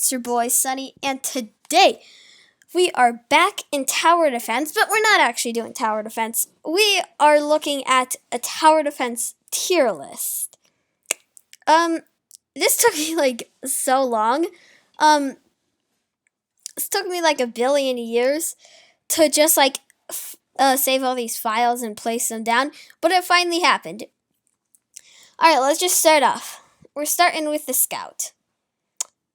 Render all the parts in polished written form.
It's your boy Sunny, and today we are back in tower defense, but we're not actually doing tower defense. We are looking at a tower defense tier list. This took me like so long. This took me like a billion years to just save all these files and place them down, but it finally happened. All right, let's just start off. We're starting with the scout.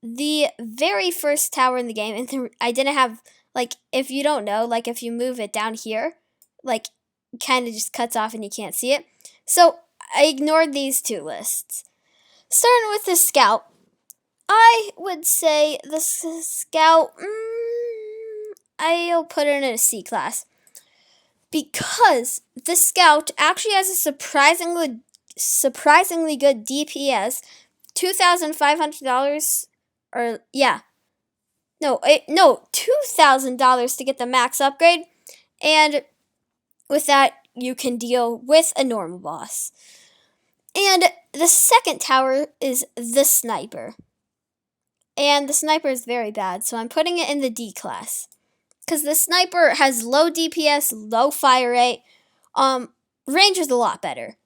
The very first tower in the game, and I didn't have, if you don't know, if you move it down here, kind of just cuts off and you can't see it. So I ignored these two lists. Starting with the scout, I would say the scout, I'll put it in a C class. Because the scout actually has a surprisingly good DPS, $2,500. $2,000 to get the max upgrade, and with that, you can deal with a normal boss. And the second tower is the sniper. And the sniper is very bad, so I'm putting it in the D class. Because the sniper has low DPS, low fire rate, range is a lot better.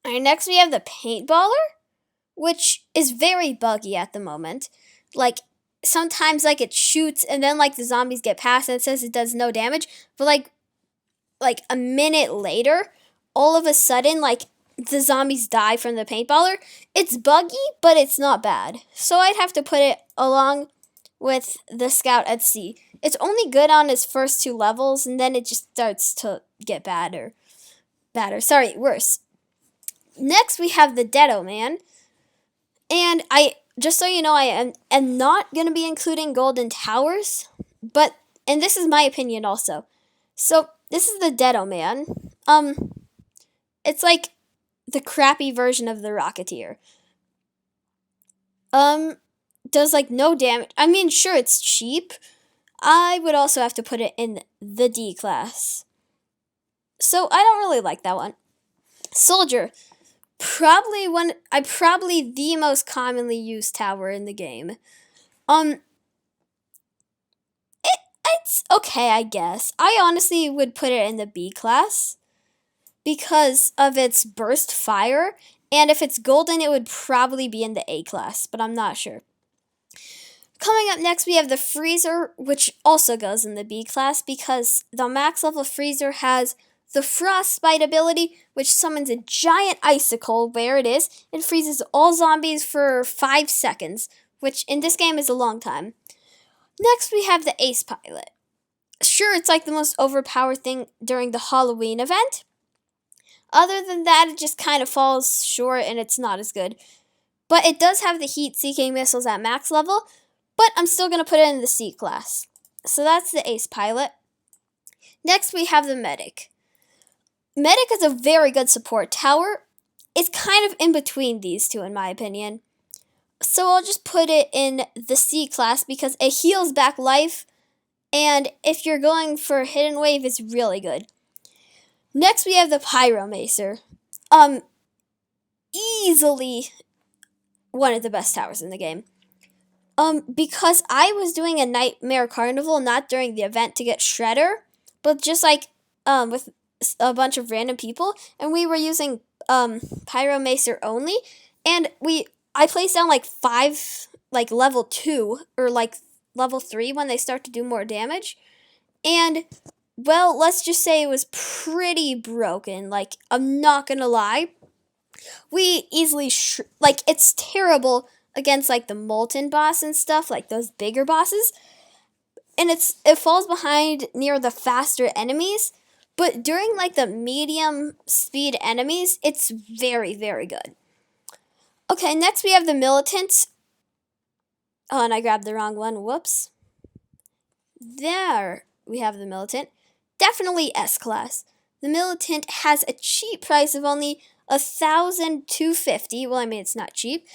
Alright, next we have the paintballer, which is very buggy at the moment. Sometimes it shoots and then the zombies get past and it says it does no damage, but a minute later, all of a sudden the zombies die from the paintballer. It's buggy, but it's not bad. So I'd have to put it along with the scout at C. It's only good on its first two levels, and then it just starts to get worse. Next we have the Deado Man. And just so you know, I am not going to be including golden towers, and this is my opinion also. So, this is the Deado Man. It's like the crappy version of the Rocketeer. Does no damage. I mean, sure, it's cheap. I would also have to put it in the D class. So, I don't really like that one. Soldier. Probably the most commonly used tower in the game. It's okay, I guess. I honestly would put it in the B class because of its burst fire, and if it's golden, it would probably be in the A class, but I'm not sure. Coming up next, we have the Freezer, which also goes in the B class because the max level Freezer has the Frostbite ability, which summons a giant icicle where it is and freezes all zombies for 5 seconds, which in this game is a long time. Next, we have the Ace Pilot. Sure, it's the most overpowered thing during the Halloween event. Other than that, it just kind of falls short and it's not as good. But it does have the heat-seeking missiles at max level, but I'm still going to put it in the C class. So that's the Ace Pilot. Next, we have the Medic. Medic is a very good support tower. It's kind of in between these two, in my opinion. So I'll just put it in the C class because it heals back life, and if you're going for Hidden Wave, it's really good. Next, we have the Pyromacer. Easily one of the best towers in the game. Because I was doing a Nightmare Carnival, not during the event to get Shredder, but just with a bunch of random people, and we were using Pyromacer only, and I placed down 5 level 2 or level 3 when they start to do more damage, and well, let's just say it was pretty broken. I'm not gonna lie, we easily it's terrible against the Molten boss and stuff, those bigger bosses, and it falls behind near the faster enemies. But during the medium speed enemies, it's very, very good. Okay, next we have the Militant. Oh, and I grabbed the wrong one. Whoops. There we have the Militant. Definitely S class. The Militant has a cheap price of only $1,250. Well, I mean, it's not cheap.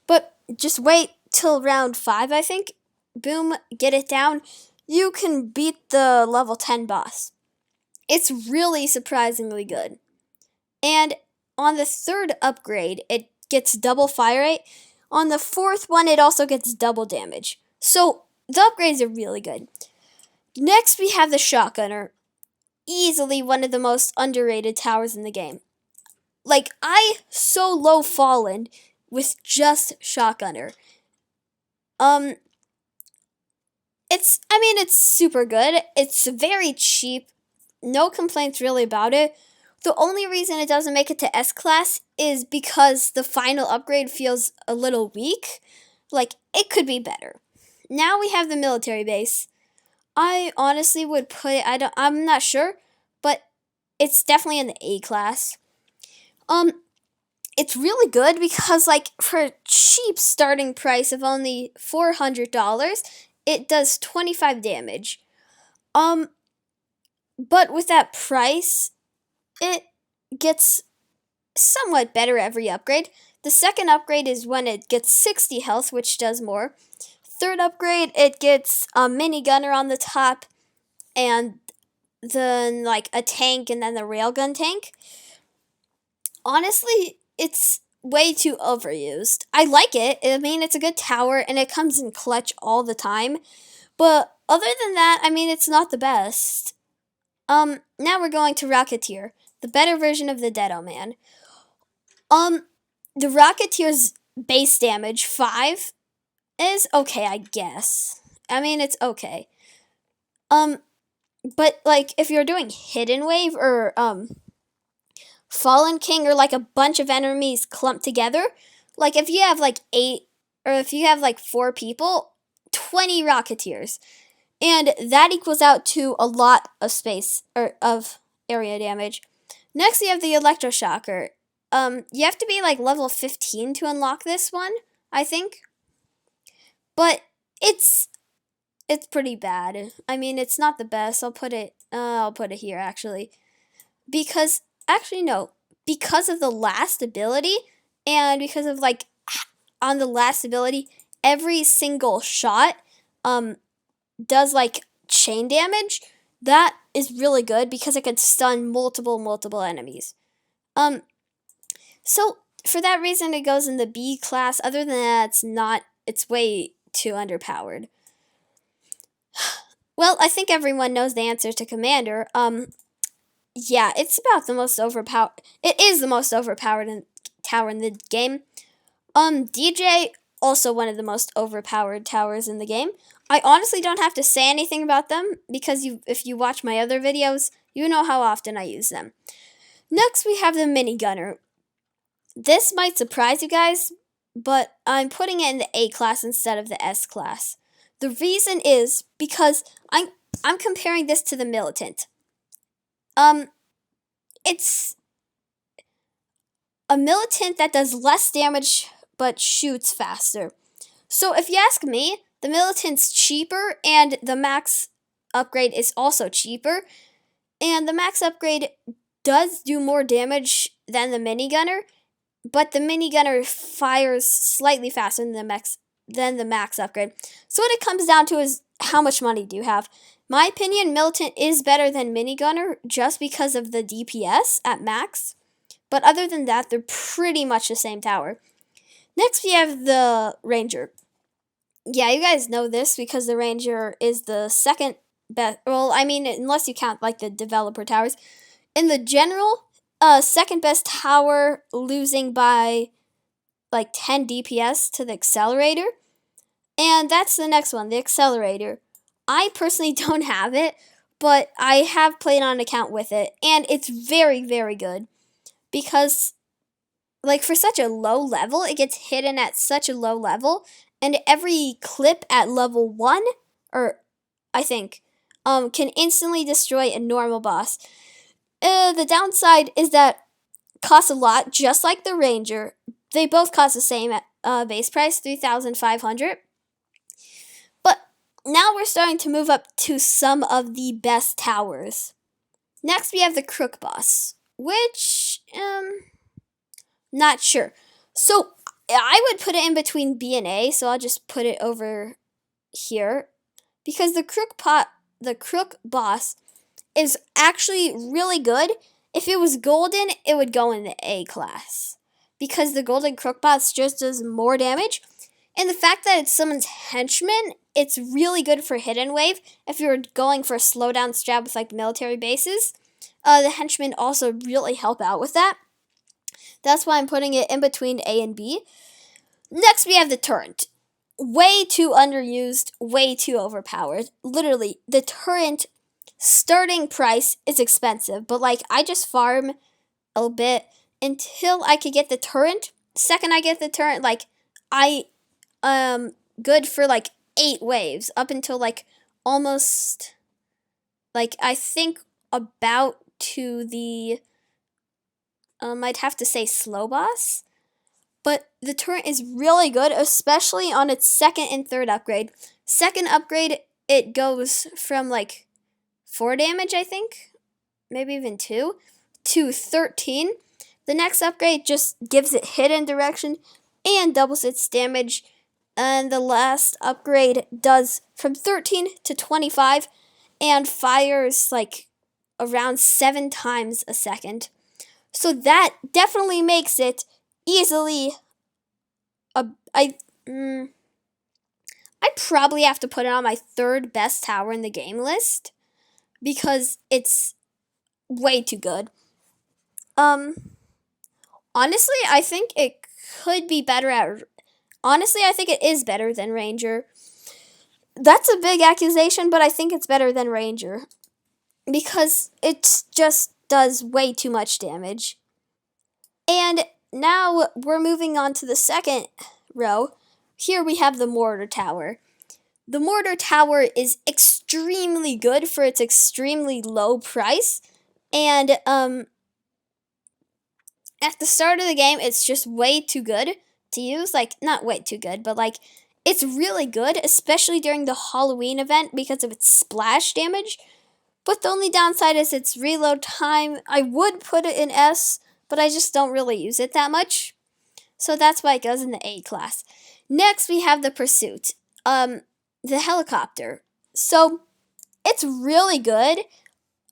But just wait till round 5, I think. Boom, get it down. You can beat the level 10 boss. It's really surprisingly good. And on the third upgrade, it gets double fire rate, On the fourth one, it also gets double damage. So the upgrades are really good. Next, we have the Shotgunner. Easily one of the most underrated towers in the game. Like, I so low fallen with just Shotgunner. It's super good. It's very cheap. No complaints really about it. The only reason it doesn't make it to S class is because the final upgrade feels a little weak. Like, it could be better. Now we have the military base. I honestly would put it, I'm not sure, but it's definitely in the A class. It's really good because, like, for a cheap starting price of only $400, it does 25 damage. But with that price, it gets somewhat better every upgrade. The second upgrade is when it gets 60 health, which does more. Third upgrade, it gets a minigunner on the top, and then like a tank, and then the railgun tank. Honestly, it's way too overused. I like it. I mean, it's a good tower, and it comes in clutch all the time. But other than that, I mean, it's not the best. Now we're going to Rocketeer, the better version of the Deado Man. The Rocketeer's base damage 5 is okay, I guess. I mean, it's okay. But like if you're doing Hidden Wave or Fallen King, or like a bunch of enemies clumped together, like if you have like 8 or if you have like 4 people, 20 Rocketeers. And that equals out to a lot of space or of area damage. Next, we have the Electroshocker. You have to be like level 15 to unlock this one, I think. But it's pretty bad. I mean, it's not the best. I'll put it here actually. Because because of the last ability, and because of like on the last ability, every single shot does like chain damage. That is really good because it can stun multiple enemies. So for that reason, it goes in the B class. Other than that, it's way too underpowered. Well, I think everyone knows the answer to Commander. Yeah, it's about the most overpowered. It is the most overpowered tower in the game. DJ, also one of the most overpowered towers in the game. I honestly don't have to say anything about them because if you watch my other videos, you know how often I use them. Next, we have the minigunner. This might surprise you guys, but I'm putting it in the A class instead of the S class. The reason is because I'm comparing this to the Militant. It's a Militant that does less damage but shoots faster. So if you ask me, the Militant's cheaper, and the max upgrade is also cheaper. And the max upgrade does do more damage than the minigunner, but the minigunner fires slightly faster than the max upgrade. So what it comes down to is how much money do you have? My opinion, Militant is better than minigunner just because of the DPS at max. But other than that, they're pretty much the same tower. Next, we have the Ranger. Yeah, you guys know this because the Ranger is the second best. Well, I mean, unless you count like the developer towers. In the general, second best tower, losing by like 10 DPS to the Accelerator. And that's the next one, the Accelerator. I personally don't have it, but I have played on an account with it, and it's very, very good. Because, like, for such a low level, it gets hidden at such a low level, and every clip at level 1, or I think, can instantly destroy a normal boss. The downside is that it costs a lot, just like the Ranger. They both cost the same base price, $3,500. But now we're starting to move up to some of the best towers. Next, we have the Crook Boss, which, not sure. So I would put it in between B and A, so I'll just put it over here. Because the Crook Boss is actually really good. If it was golden, it would go in the A class. because the golden crookbots just does more damage. And the fact that it's someone's henchman, it's really good for hidden wave. If you're going for a slowdown strat with like military bases, the henchmen also really help out with that. That's why I'm putting it in between A and B. Next, we have the turret. Way too underused, way too overpowered. Literally, the turret starting price is expensive, but like I just farm a little bit until I could get the turret. Second I get the turret, like I good for like 8 waves up until like almost like I think about to the I'd have to say slow boss. But the turret is really good, especially on its second and third upgrade. Second upgrade, it goes from like 4 damage, I think, maybe even 2, to 13. The next upgrade just gives it hidden direction and doubles its damage. And the last upgrade does from 13 to 25 and fires like around 7 times a second. So that definitely makes it easily I probably have to put it on my 3rd best tower in the game list because it's way too good. Honestly, I think it could be better at honestly, I think it is better than Ranger. That's a big accusation, but I think it's better than Ranger because it just does way too much damage. And now we're moving on to the second row. Here we have the Mortar Tower. The Mortar Tower is extremely good for its extremely low price. And at the start of the game, it's just way too good to use. Like, not way too good, but like, it's really good, especially during the Halloween event because of its splash damage. But the only downside is its reload time. I would put it in S, but I just don't really use it that much. So that's why it goes in the A class. Next, we have the Pursuit. The helicopter. So it's really good,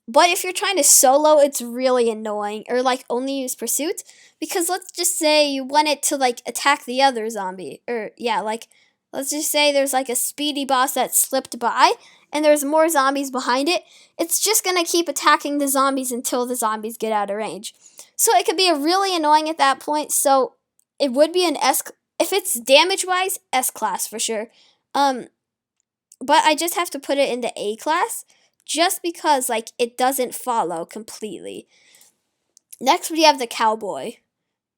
but if you're trying to solo, it's really annoying. Or like only use Pursuit. Because let's just say you want it to like attack the other zombie. Or yeah, like let's just say there's like a speedy boss that slipped by and there's more zombies behind it. It's just going to keep attacking the zombies until the zombies get out of range. So it could be really annoying at that point. So it would be an S. If it's damage-wise, S class for sure. But I just have to put it in the A class just because like it doesn't follow completely. Next we have the Cowboy.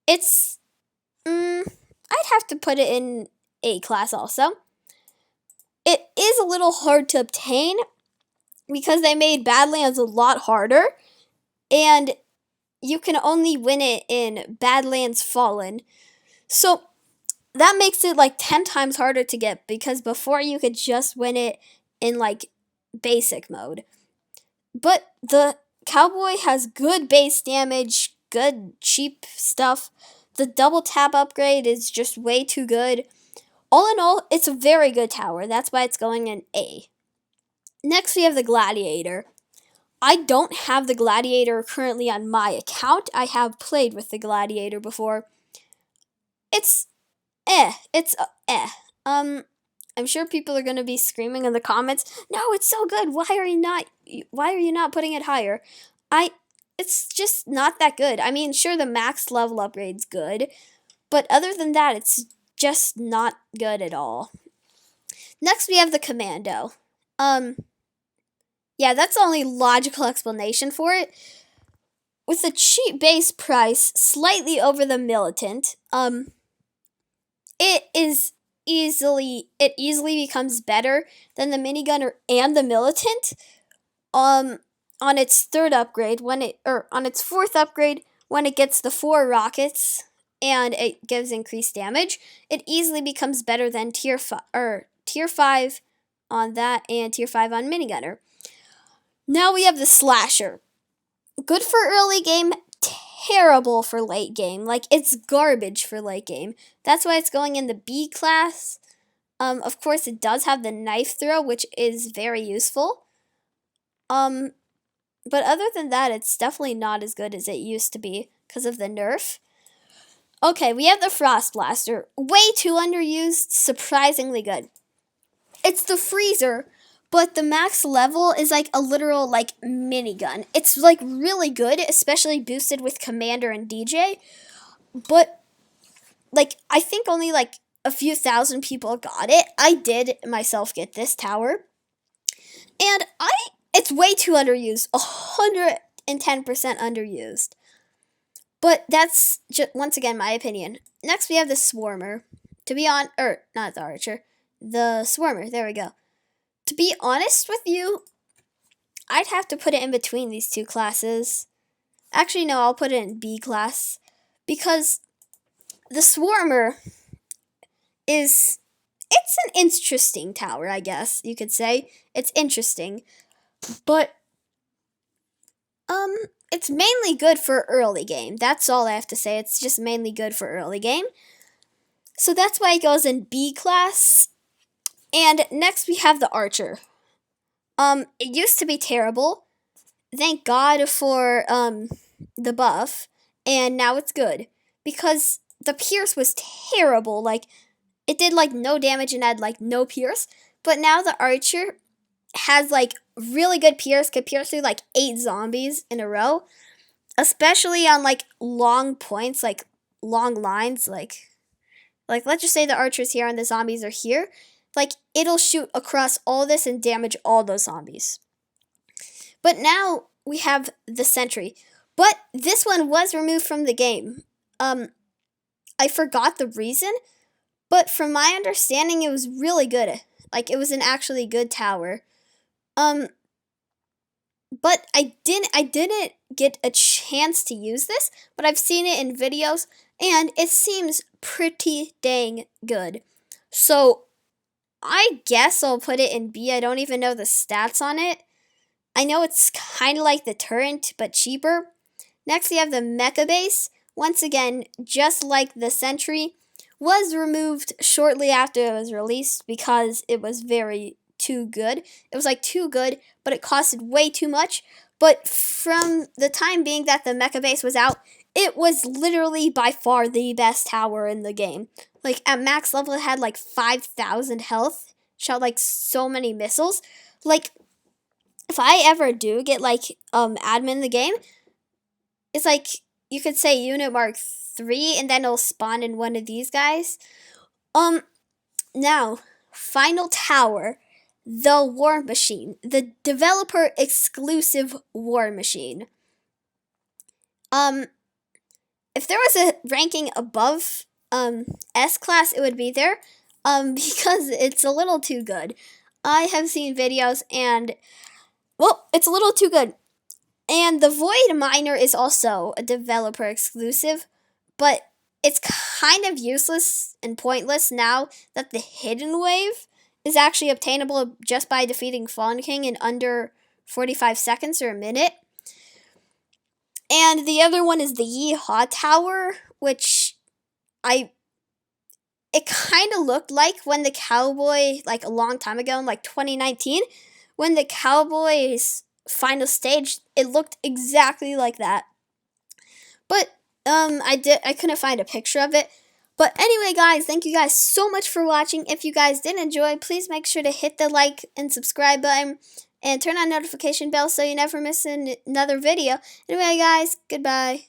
It's I'd have to put it in A class also. It is a little hard to obtain because they made Badlands a lot harder and you can only win it in Badlands Fallen. So that makes it like 10 times harder to get because before you could just win it in like basic mode. But the Cowboy has good base damage, good cheap stuff. The double tap upgrade is just way too good. All in all, it's a very good tower. That's why it's going in A. Next, we have the Gladiator. I don't have the Gladiator currently on my account. I have played with the Gladiator before. It's I'm sure people are gonna be screaming in the comments. No, it's so good. Why are you not putting it higher? It's just not that good. I mean, sure the max level upgrade's good, but other than that, it's just not good at all. Next, we have the Commando. Yeah, that's the only logical explanation for it. With a cheap base price, slightly over the Militant, it easily becomes better than the minigunner and the Militant. On its 3rd upgrade, on its 4th upgrade, when it gets the 4 rockets and it gives increased damage, it easily becomes better than tier 5 on that and tier 5 on minigunner. Now we have the Slasher. Good for early game, terrible for late game. Like, it's garbage for late game. That's why it's going in the B class. Of course, it does have the knife throw, which is very useful. But other than that, it's definitely not as good as it used to be because of the nerf. Okay, we have the Frost Blaster. Way too underused, surprisingly good. It's the freezer, but the max level is like a literal like minigun. It's like really good, especially boosted with Commander and DJ. But like I think only like a few thousand people got it. I did myself get this tower. And it's way too underused. 110% underused. But that's just once again my opinion. Next we have the Swarmer. To be on not the Archer. The Swarmer, there we go. To be honest with you, I'd have to put it in between these two classes. Actually, no, I'll put it in B class. Because the Swarmer it's an interesting tower, I guess you could say. It's interesting. But it's mainly good for early game. That's all I have to say. It's just mainly good for early game. So that's why it goes in B class. And next we have the Archer. It used to be terrible. Thank God for the buff, and now it's good because the Pierce was terrible. Like it did like no damage and had like no Pierce. But now the Archer has like really good Pierce, could pierce through like 8 zombies in a row, especially on like long points, like long lines, like let's just say the Archer's here and the zombies are here. Like it'll shoot across all this and damage all those zombies. But now we have the Sentry. But this one was removed from the game. I forgot the reason, but from my understanding, it was really good. Like it was an actually good tower. But I didn't get a chance to use this, but I've seen it in videos, and it seems pretty dang good. So I guess I'll put it in B. I don't even know the stats on it. I know it's kind of like the Turret, but cheaper. Next, we have the Mecca Base. Once again, just like the Sentry, was removed shortly after it was released because it was too good. It was like too good, but it costed way too much. But from the time being that the Mecca Base was out, it was literally by far the best tower in the game. Like at max level, it had like 5,000 health, shot like so many missiles. Like if I ever do get like admin the game, it's like you could say unit mark 3 and then it'll spawn in one of these guys. Now, final tower, the War Machine, the developer exclusive War Machine. If there was a ranking above S class, it would be there. Because it's a little too good. I have seen videos and well, it's a little too good. And the Void Miner is also a developer exclusive, but it's kind of useless and pointless now that the Hidden Wave is actually obtainable just by defeating Fallen King in under 45 seconds or a minute. And the other one is the Yeehaw Tower, which it kind of looked like when the Cowboy, like a long time ago in like 2019, when the Cowboy's final stage, it looked exactly like that. But I couldn't find a picture of it. But anyway, guys, thank you guys so much for watching. If you guys did enjoy, please make sure to hit the like and subscribe button and turn on notification bell so you never miss another video. Anyway, guys, goodbye.